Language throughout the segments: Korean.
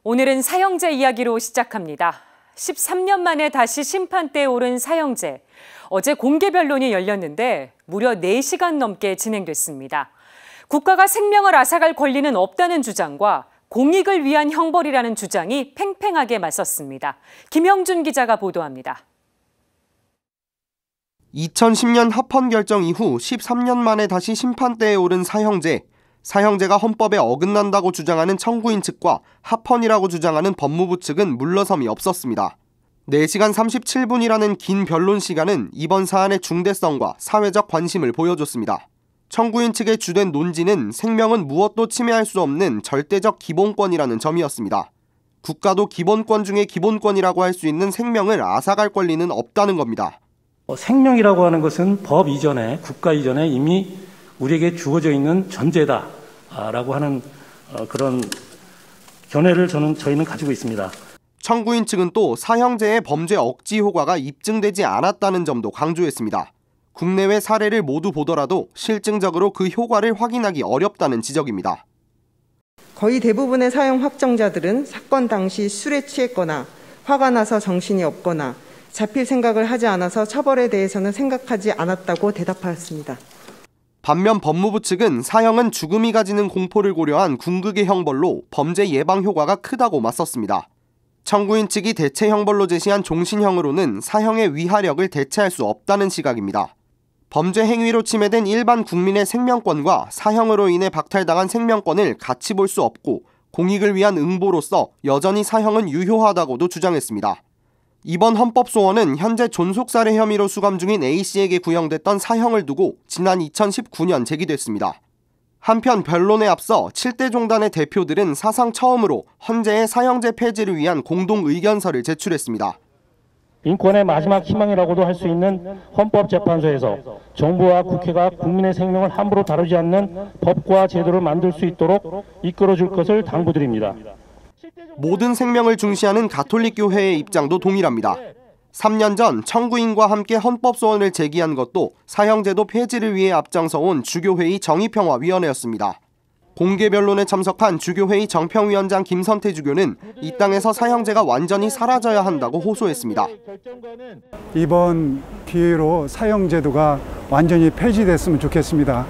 오늘은 사형제 이야기로 시작합니다. 13년 만에 다시 심판대에 오른 사형제. 어제 공개 변론이 열렸는데 무려 4시간 넘게 진행됐습니다. 국가가 생명을 앗아갈 권리는 없다는 주장과 공익을 위한 형벌이라는 주장이 팽팽하게 맞섰습니다. 김형준 기자가 보도합니다. 2010년 합헌 결정 이후 13년 만에 다시 심판대에 오른 사형제. 사형제가 헌법에 어긋난다고 주장하는 청구인 측과 합헌이라고 주장하는 법무부 측은 물러섬이 없었습니다. 4시간 37분이라는 긴 변론 시간은 이번 사안의 중대성과 사회적 관심을 보여줬습니다. 청구인 측의 주된 논지는 생명은 무엇도 침해할 수 없는 절대적 기본권이라는 점이었습니다. 국가도 기본권 중에 기본권이라고 할 수 있는 생명을 앗아갈 권리는 없다는 겁니다. 생명이라고 하는 것은 법 이전에, 국가 이전에 이미 우리에게 주어져 있는 전제다라고 하는 그런 견해를 저희는 가지고 있습니다. 청구인 측은 또 사형제의 범죄 억지 효과가 입증되지 않았다는 점도 강조했습니다. 국내외 사례를 모두 보더라도 실증적으로 그 효과를 확인하기 어렵다는 지적입니다. 거의 대부분의 사형 확정자들은 사건 당시 술에 취했거나 화가 나서 정신이 없거나 잡힐 생각을 하지 않아서 처벌에 대해서는 생각하지 않았다고 대답하였습니다. 반면 법무부 측은 사형은 죽음이 가지는 공포를 고려한 궁극의 형벌로 범죄 예방 효과가 크다고 맞섰습니다. 청구인 측이 대체 형벌로 제시한 종신형으로는 사형의 위하력을 대체할 수 없다는 시각입니다. 범죄 행위로 침해된 일반 국민의 생명권과 사형으로 인해 박탈당한 생명권을 같이 볼 수 없고 공익을 위한 응보로서 여전히 사형은 유효하다고도 주장했습니다. 이번 헌법소원은 현재 존속살해 혐의로 수감 중인 A씨에게 구형됐던 사형을 두고 지난 2019년 제기됐습니다. 한편 변론에 앞서 7대 종단의 대표들은 사상 처음으로 헌재의 사형제 폐지를 위한 공동 의견서를 제출했습니다. 인권의 마지막 희망이라고도 할 수 있는 헌법재판소에서 정부와 국회가 국민의 생명을 함부로 다루지 않는 법과 제도를 만들 수 있도록 이끌어줄 것을 당부드립니다. 모든 생명을 중시하는 가톨릭 교회의 입장도 동일합니다. 3년 전 청구인과 함께 헌법소원을 제기한 것도 사형제도 폐지를 위해 앞장서온 주교회의 정의평화위원회였습니다. 공개 변론에 참석한 주교회의 정평위원장 김선태 주교는 이 땅에서 사형제가 완전히 사라져야 한다고 호소했습니다. 이번 기회로 사형제도가 완전히 폐지됐으면 좋겠습니다.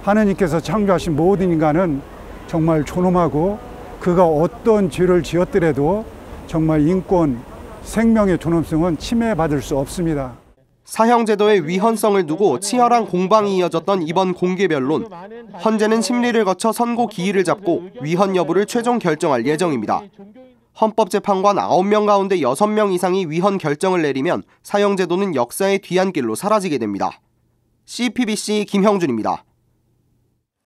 하느님께서 창조하신 모든 인간은 정말 존엄하고 그가 어떤 죄를 지었더라도 정말 인권, 생명의 존엄성은 침해받을 수 없습니다. 사형제도의 위헌성을 두고 치열한 공방이 이어졌던 이번 공개 변론. 헌재는 심리를 거쳐 선고 기일을 잡고 위헌 여부를 최종 결정할 예정입니다. 헌법재판관 9명 가운데 6명 이상이 위헌 결정을 내리면 사형제도는 역사의 뒤안길로 사라지게 됩니다. CPBC 김형준입니다.